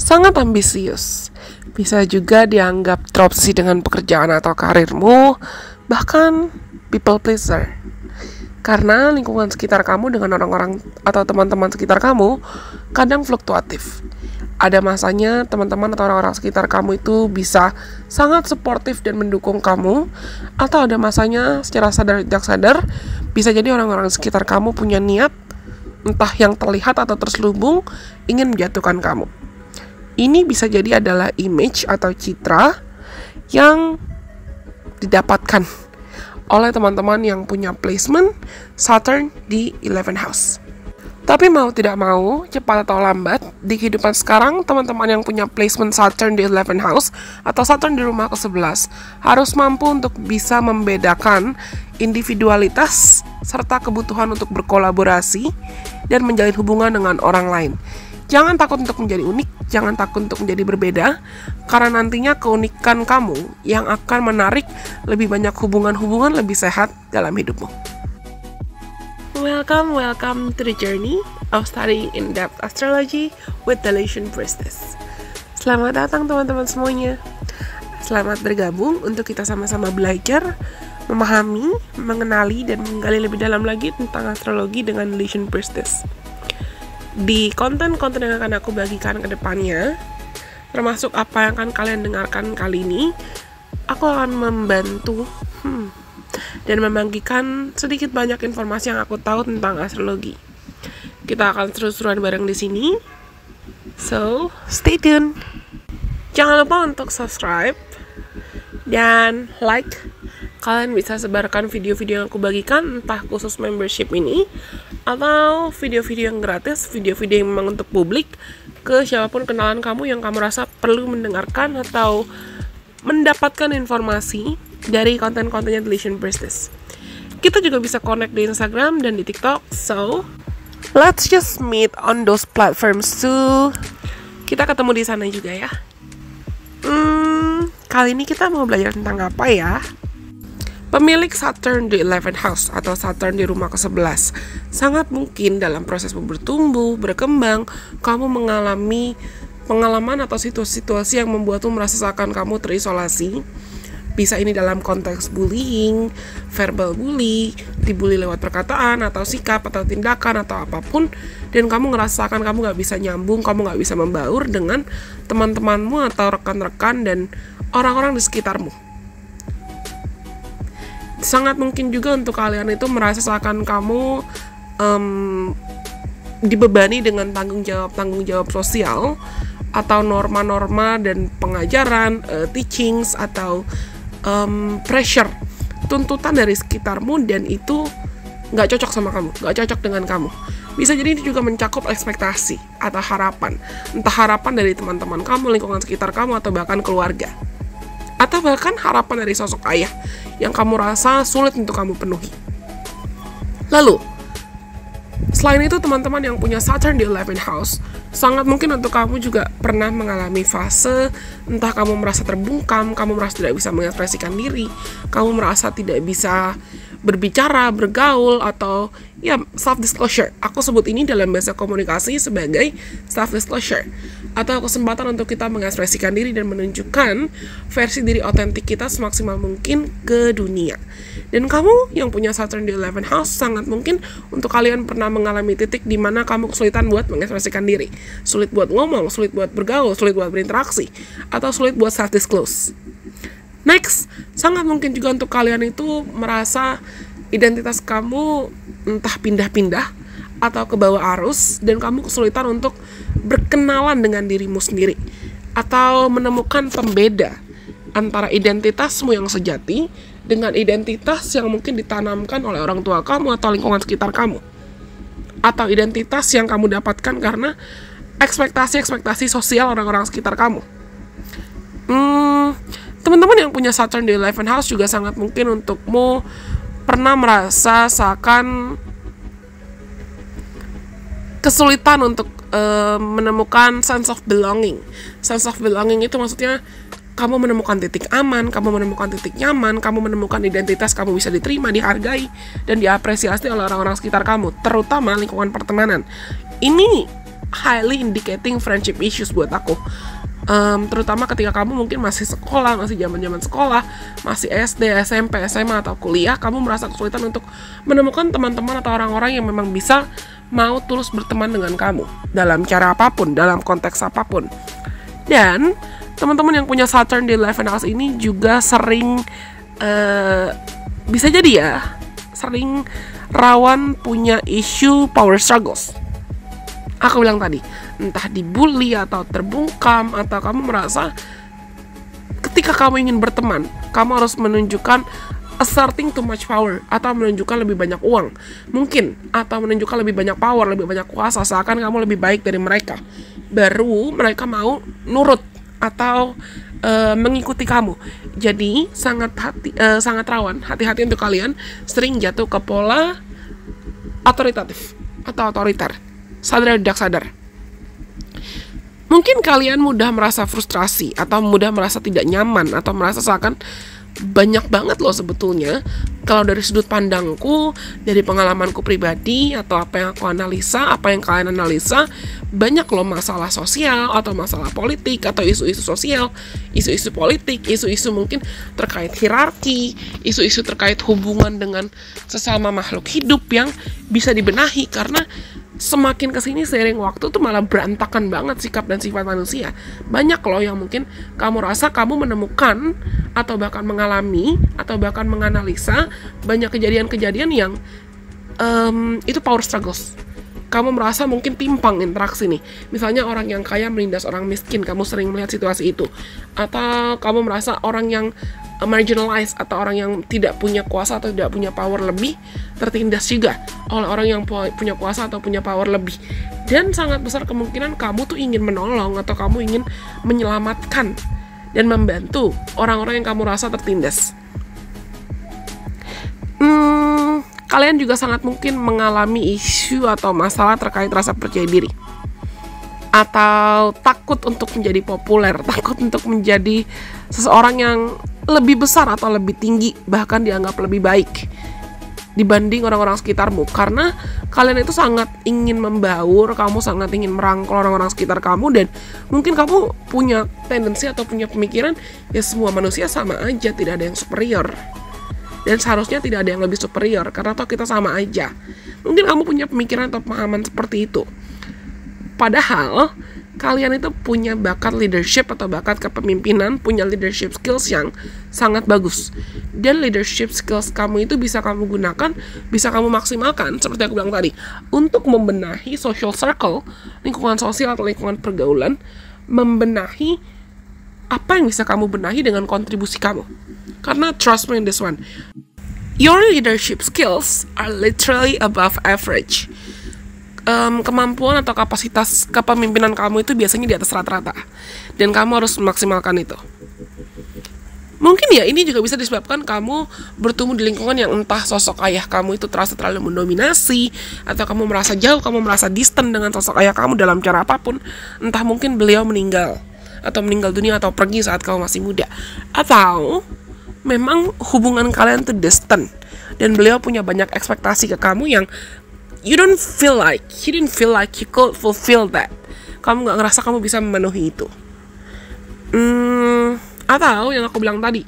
sangat ambisius. Bisa juga dianggap terobsesi dengan pekerjaan atau karirmu, bahkan people pleaser. Karena lingkungan sekitar kamu dengan orang-orang atau teman-teman sekitar kamu kadang fluktuatif. Ada masanya teman-teman atau orang-orang sekitar kamu itu bisa sangat suportif dan mendukung kamu, atau ada masanya secara sadar tidak sadar bisa jadi orang-orang sekitar kamu punya niat, entah yang terlihat atau terselubung, ingin menjatuhkan kamu. Ini bisa jadi adalah image atau citra yang didapatkan oleh teman-teman yang punya placement Saturn di 11th house. Tapi mau tidak mau, cepat atau lambat, di kehidupan sekarang, teman-teman yang punya placement Saturn di 11th house atau Saturn di rumah ke-11 harus mampu untuk bisa membedakan individualitas serta kebutuhan untuk berkolaborasi dan menjalin hubungan dengan orang lain. Jangan takut untuk menjadi unik, jangan takut untuk menjadi berbeda, karena nantinya keunikan kamu yang akan menarik lebih banyak hubungan-hubungan lebih sehat dalam hidupmu. Welcome to the journey of studying in-depth astrology with the Lation Priestess. Selamat datang teman-teman semuanya. Selamat bergabung untuk kita sama-sama belajar, memahami, mengenali, dan menggali lebih dalam lagi tentang astrologi dengan Lation Priestess. Di konten-konten yang akan aku bagikan ke depannya, termasuk apa yang akan kalian dengarkan kali ini, aku akan membantu dan membagikan sedikit banyak informasi yang aku tahu tentang astrologi. Kita akan seru-seruan bareng di sini. So, stay tune. Jangan lupa untuk subscribe dan like. Kalian bisa sebarkan video-video yang aku bagikan, entah khusus membership ini atau video-video yang gratis, video-video yang memang untuk publik, ke siapapun kenalan kamu yang kamu rasa perlu mendengarkan atau mendapatkan informasi dari konten-kontennya The Lation Priestess. Kita juga bisa connect di Instagram dan di TikTok. So, let's just meet on those platforms too. Kita ketemu di sana juga ya. Kali ini kita mau belajar tentang apa ya? Pemilik Saturn di 11th house atau Saturn di rumah ke-11 sangat mungkin dalam proses bertumbuh, berkembang, kamu mengalami pengalaman atau situasi-situasi yang membuatmu merasa seakan kamu terisolasi. Bisa ini dalam konteks bullying, verbal bully, dibully lewat perkataan atau sikap atau tindakan atau apapun, dan kamu ngerasakan kamu gak bisa nyambung, kamu gak bisa membaur dengan teman-temanmu atau rekan-rekan dan orang-orang di sekitarmu. Sangat mungkin juga untuk kalian itu merasa seakan kamu dibebani dengan tanggung jawab sosial atau norma-norma dan pengajaran, teachings atau pressure, tuntutan dari sekitarmu, dan itu nggak cocok sama kamu, nggak cocok dengan kamu. Bisa jadi ini juga mencakup ekspektasi atau harapan, entah harapan dari teman-teman kamu, lingkungan sekitar kamu, atau bahkan keluarga, atau bahkan harapan dari sosok ayah yang kamu rasa sulit untuk kamu penuhi. Lalu, selain itu teman-teman yang punya Saturn di 11th house, sangat mungkin untuk kamu juga pernah mengalami fase entah kamu merasa terbungkam, kamu merasa tidak bisa mengekspresikan diri, kamu merasa tidak bisa berbicara, bergaul, atau ya self-disclosure. Aku sebut ini dalam bahasa komunikasi sebagai self-disclosure, atau kesempatan untuk kita mengekspresikan diri dan menunjukkan versi diri otentik kita semaksimal mungkin ke dunia. Dan kamu yang punya Saturn di 11th house, sangat mungkin untuk kalian pernah mengalami titik di mana kamu kesulitan buat mengekspresikan diri, sulit buat ngomong, sulit buat bergaul, sulit buat berinteraksi, atau sulit buat self-disclose. Next, sangat mungkin juga untuk kalian itu merasa identitas kamu entah pindah-pindah atau ke bawah arus, dan kamu kesulitan untuk berkenalan dengan dirimu sendiri atau menemukan pembeda antara identitasmu yang sejati dengan identitas yang mungkin ditanamkan oleh orang tua kamu atau lingkungan sekitar kamu, atau identitas yang kamu dapatkan karena ekspektasi sosial orang-orang sekitar kamu. Teman-teman yang punya Saturn di 11th house juga sangat mungkin untukmu pernah merasa seakan kesulitan untuk menemukan sense of belonging. Sense of belonging itu maksudnya kamu menemukan titik aman, kamu menemukan titik nyaman, kamu menemukan identitas kamu bisa diterima, dihargai, dan diapresiasi oleh orang-orang sekitar kamu, terutama lingkungan pertemanan. Ini highly indicating friendship issues buat aku. Terutama ketika kamu mungkin masih sekolah, masih zaman sekolah, masih SD, SMP, SMA, atau kuliah, kamu merasa kesulitan untuk menemukan teman-teman atau orang-orang yang memang bisa mau tulus berteman dengan kamu dalam cara apapun, dalam konteks apapun. Dan teman-teman yang punya Saturn di 11th house ini juga sering bisa jadi ya, sering rawan punya isu power struggles. Aku bilang tadi, entah dibully atau terbungkam, atau kamu merasa ketika kamu ingin berteman, kamu harus menunjukkan asserting too much power, atau menunjukkan lebih banyak uang mungkin, atau menunjukkan lebih banyak power, lebih banyak kuasa, seakan kamu lebih baik dari mereka, baru mereka mau nurut atau mengikuti kamu. Jadi sangat rawan, hati-hati untuk kalian sering jatuh ke pola otoritatif atau otoriter, sadar tidak sadar. Mungkin kalian mudah merasa frustrasi, atau mudah merasa tidak nyaman, atau merasa seakan banyak banget loh sebetulnya. Kalau dari sudut pandangku, dari pengalamanku pribadi, atau apa yang aku analisa, apa yang kalian analisa, banyak loh masalah sosial, atau masalah politik, atau isu-isu sosial, isu-isu politik, isu-isu mungkin terkait hierarki, isu-isu terkait hubungan dengan sesama makhluk hidup yang bisa dibenahi. Karena semakin kesini seiring waktu tuh malah berantakan banget sikap dan sifat manusia. Banyak loh yang mungkin kamu rasa kamu menemukan, atau bahkan mengalami, atau bahkan menganalisa banyak kejadian-kejadian yang itu power struggles. Kamu merasa mungkin timpang interaksi nih. Misalnya orang yang kaya menindas orang miskin, kamu sering melihat situasi itu. Atau kamu merasa orang yang marginalized, atau orang yang tidak punya kuasa atau tidak punya power lebih, tertindas juga oleh orang yang punya kuasa atau punya power lebih. Dan sangat besar kemungkinan kamu tuh ingin menolong, atau kamu ingin menyelamatkan dan membantu orang-orang yang kamu rasa tertindas. Kalian juga sangat mungkin mengalami isu atau masalah terkait rasa percaya diri, atau takut untuk menjadi populer, takut untuk menjadi seseorang yang lebih besar atau lebih tinggi, bahkan dianggap lebih baik dibanding orang-orang sekitarmu. Karena kalian itu sangat ingin membaur, kamu sangat ingin merangkul orang-orang sekitar kamu, dan mungkin kamu punya tendensi atau punya pemikiran, ya semua manusia sama aja, tidak ada yang superior. Dan seharusnya tidak ada yang lebih superior, karena toh kita sama aja. Mungkin kamu punya pemikiran atau pemahaman seperti itu. Padahal kalian itu punya bakat leadership atau bakat kepemimpinan, punya leadership skills yang sangat bagus. Dan leadership skills kamu itu bisa kamu gunakan, bisa kamu maksimalkan, seperti aku bilang tadi, untuk membenahi social circle, lingkungan sosial atau lingkungan pergaulan, membenahi apa yang bisa kamu benahi dengan kontribusi kamu. Karena trust me in this one, your leadership skills are literally above average. Kemampuan atau kapasitas kepemimpinan kamu itu biasanya di atas rata-rata, dan kamu harus memaksimalkan itu. Mungkin ya ini juga bisa disebabkan kamu bertumbuh di lingkungan yang entah sosok ayah kamu itu terasa terlalu mendominasi, atau kamu merasa jauh, kamu merasa distant dengan sosok ayah kamu dalam cara apapun. Entah mungkin beliau meninggal, atau meninggal dunia, atau pergi saat kamu masih muda, atau memang hubungan kalian tuh distant, dan beliau punya banyak ekspektasi ke kamu yang he didn't feel like you could fulfill that. Kamu gak ngerasa kamu bisa memenuhi itu. Atau yang aku bilang tadi,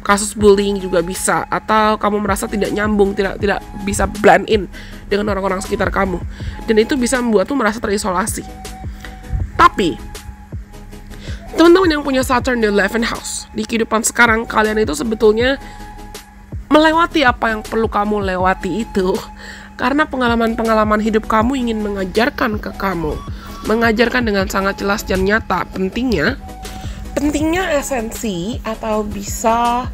kasus bullying juga bisa. Atau kamu merasa tidak nyambung, tidak bisa blend in dengan orang-orang sekitar kamu, dan itu bisa membuatmu merasa terisolasi. Tapi teman-teman yang punya Saturn di 11th house, di kehidupan sekarang kalian itu sebetulnya melewati apa yang perlu kamu lewati itu, karena pengalaman-pengalaman hidup kamu ingin mengajarkan ke kamu, mengajarkan dengan sangat jelas dan nyata pentingnya esensi, atau bisa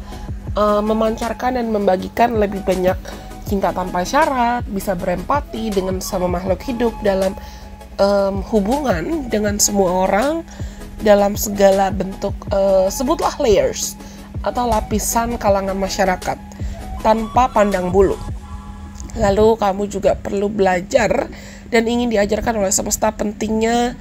memancarkan dan membagikan lebih banyak cinta tanpa syarat, bisa berempati dengan sama makhluk hidup dalam hubungan dengan semua orang, dalam segala bentuk, sebutlah layers atau lapisan kalangan masyarakat, tanpa pandang bulu. Lalu kamu juga perlu belajar dan ingin diajarkan oleh semesta pentingnya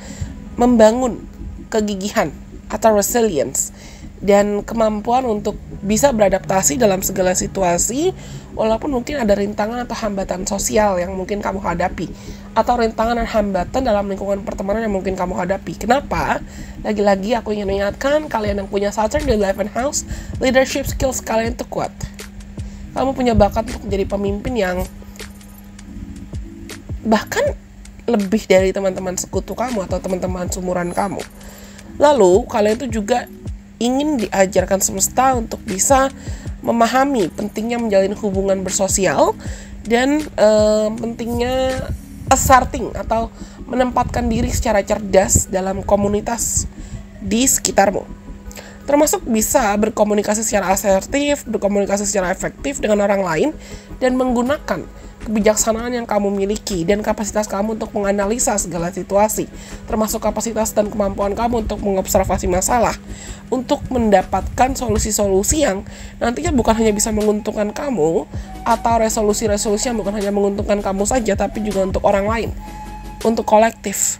membangun kegigihan atau resilience, dan kemampuan untuk bisa beradaptasi dalam segala situasi, walaupun mungkin ada rintangan atau hambatan sosial yang mungkin kamu hadapi, atau rintangan dan hambatan dalam lingkungan pertemanan yang mungkin kamu hadapi. Kenapa? Lagi-lagi aku ingin mengingatkan kalian yang punya Saturn di 11th house, leadership skills kalian itu kuat. Kamu punya bakat untuk menjadi pemimpin yang bahkan lebih dari teman-teman sekutu kamu atau teman-teman seumuran kamu. Lalu kalian itu juga ingin diajarkan semesta untuk bisa memahami pentingnya menjalin hubungan bersosial dan pentingnya asserting atau menempatkan diri secara cerdas dalam komunitas di sekitarmu. Termasuk bisa berkomunikasi secara asertif, berkomunikasi secara efektif dengan orang lain, dan menggunakan kebijaksanaan yang kamu miliki dan kapasitas kamu untuk menganalisa segala situasi, termasuk kapasitas dan kemampuan kamu untuk mengobservasi masalah, untuk mendapatkan solusi-solusi yang nantinya bukan hanya bisa menguntungkan kamu, atau resolusi-resolusi yang bukan hanya menguntungkan kamu saja, tapi juga untuk orang lain, untuk kolektif.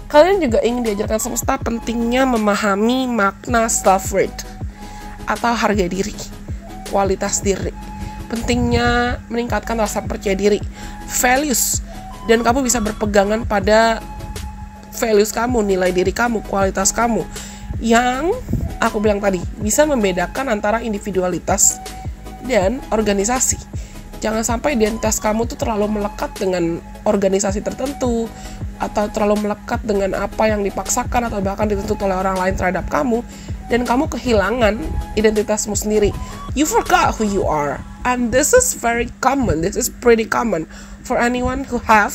Kalian juga ingin diajarkan semesta pentingnya memahami makna self-worth atau harga diri, kualitas diri, pentingnya meningkatkan rasa percaya diri, values, dan kamu bisa berpegangan pada values kamu, nilai diri kamu, kualitas kamu, yang aku bilang tadi bisa membedakan antara individualitas dan organisasi. Jangan sampai identitas kamu tuh terlalu melekat dengan organisasi tertentu, atau terlalu melekat dengan apa yang dipaksakan atau bahkan dituntut oleh orang lain terhadap kamu, dan kamu kehilangan identitasmu sendiri. You forgot who you are. And this is very common. This is pretty common for anyone who have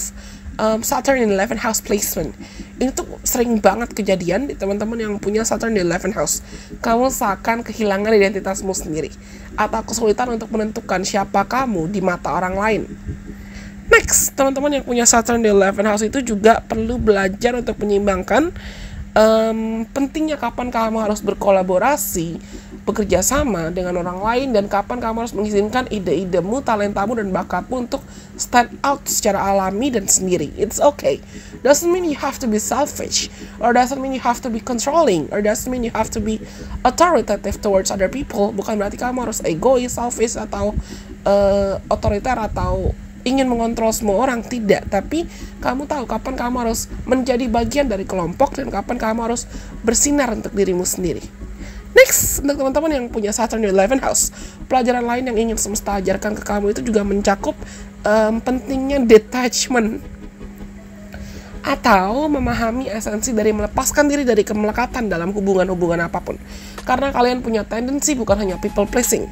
Saturn in 11th house placement. Ini tuh sering banget kejadian di teman-teman yang punya Saturn di 11th house. Kamu seakan kehilangan identitasmu sendiri, atau kesulitan untuk menentukan siapa kamu di mata orang lain. Next, teman-teman yang punya Saturn di 11th house itu juga perlu belajar untuk menyeimbangkan pentingnya kapan kamu harus berkolaborasi, bekerja sama dengan orang lain, dan kapan kamu harus mengizinkan ide-idemu, talentamu, dan bakatmu untuk stand out secara alami dan sendiri. It's okay. Doesn't mean you have to be selfish, or doesn't mean you have to be controlling, or doesn't mean you have to be authoritative towards other people. Bukan berarti kamu harus egois, selfish, atau otoriter, atau ingin mengontrol semua orang, tidak. Tapi kamu tahu kapan kamu harus menjadi bagian dari kelompok dan kapan kamu harus bersinar untuk dirimu sendiri. Next, untuk teman-teman yang punya Saturn di 11th house, pelajaran lain yang ingin semesta ajarkan ke kamu itu juga mencakup pentingnya detachment, atau memahami esensi dari melepaskan diri dari kemelekatan dalam hubungan-hubungan apapun. Karena kalian punya tendensi bukan hanya people pleasing,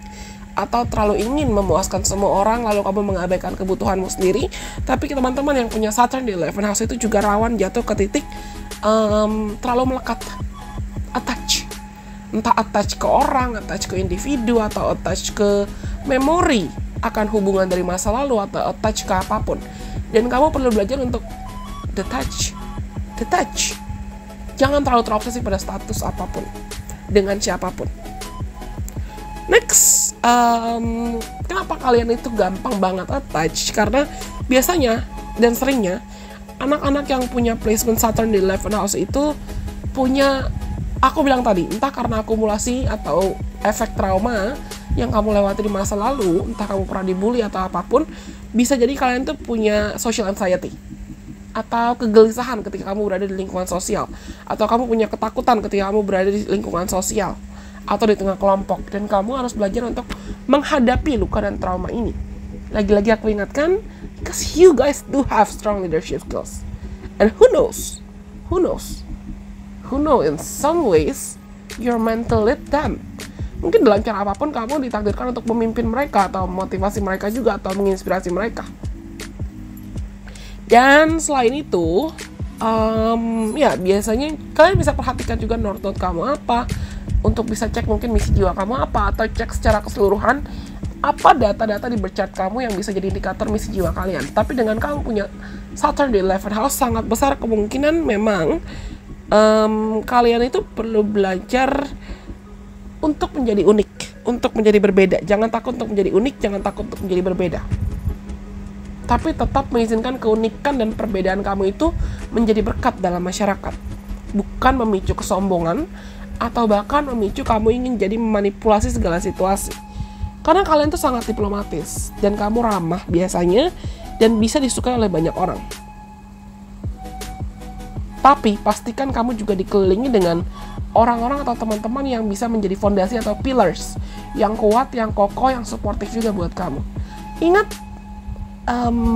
atau terlalu ingin memuaskan semua orang lalu kamu mengabaikan kebutuhanmu sendiri. Tapi teman-teman yang punya Saturn di 11th house itu juga rawan jatuh ke titik terlalu melekat, attach. Entah attach ke orang, attach ke individu, atau attach ke memori akan hubungan dari masa lalu, atau attach ke apapun. Dan kamu perlu belajar untuk detach. Jangan terlalu terobsesi pada status apapun dengan siapapun. Next, kenapa kalian itu gampang banget attach? Karena biasanya dan seringnya anak-anak yang punya placement Saturn di 11th house itu punya, aku bilang tadi, entah karena akumulasi atau efek trauma yang kamu lewati di masa lalu, entah kamu pernah dibully atau apapun, bisa jadi kalian tuh punya social anxiety atau kegelisahan ketika kamu berada di lingkungan sosial, atau kamu punya ketakutan ketika kamu berada di lingkungan sosial atau di tengah kelompok, dan kamu harus belajar untuk menghadapi luka dan trauma ini. Lagi-lagi aku ingatkan, because you guys do have strong leadership skills, and who knows, in some ways you're meant to lead them. Mungkin dalam cara apapun kamu ditakdirkan untuk memimpin mereka, atau motivasi mereka juga, atau menginspirasi mereka. Dan selain itu, ya biasanya kalian bisa perhatikan juga north node kamu apa, untuk bisa cek mungkin misi jiwa kamu apa, atau cek secara keseluruhan apa data-data di birth chart kamu yang bisa jadi indikator misi jiwa kalian. Tapi dengan kamu punya Saturn di 11th house, sangat besar kemungkinan memang kalian itu perlu belajar untuk menjadi unik, untuk menjadi berbeda. Jangan takut untuk menjadi unik, jangan takut untuk menjadi berbeda. Tapi tetap mengizinkan keunikan dan perbedaan kamu itu menjadi berkat dalam masyarakat. Bukan memicu kesombongan, atau bahkan memicu kamu ingin jadi memanipulasi segala situasi. Karena kalian tuh sangat diplomatis dan kamu ramah biasanya, dan bisa disukai oleh banyak orang. Tapi pastikan kamu juga dikelilingi dengan orang-orang atau teman-teman yang bisa menjadi fondasi atau pillars yang kuat, yang kokoh, yang suportif juga buat kamu. Ingat,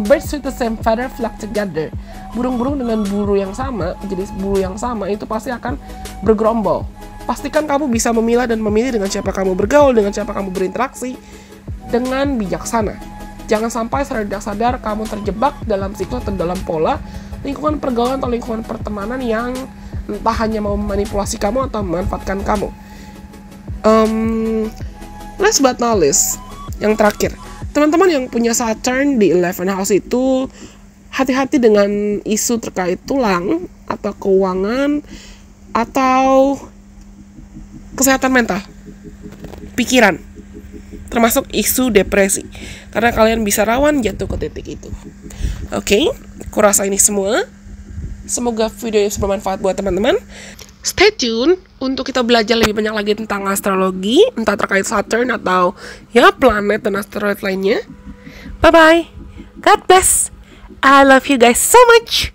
birds with the same feather flock together. Burung-burung dengan bulu yang sama, jenis bulu yang sama itu pasti akan bergerombol. Pastikan kamu bisa memilah dan memilih dengan siapa kamu bergaul, dengan siapa kamu berinteraksi dengan bijaksana. Jangan sampai secara tidak sadar kamu terjebak dalam siklus atau dalam pola lingkungan pergaulan atau lingkungan pertemanan yang entah hanya mau memanipulasi kamu atau memanfaatkan kamu. Last but not least, yang terakhir, teman-teman yang punya Saturn di 11th house itu hati-hati dengan isu terkait tulang atau keuangan atau kesehatan mental, pikiran, termasuk isu depresi, karena kalian bisa rawan jatuh ke titik itu. Oke, kurasa ini semua. Semoga video ini bermanfaat buat teman-teman. Stay tune untuk kita belajar lebih banyak lagi tentang astrologi, entah terkait Saturn atau ya planet dan asteroid lainnya. Bye bye. God bless. I love you guys so much.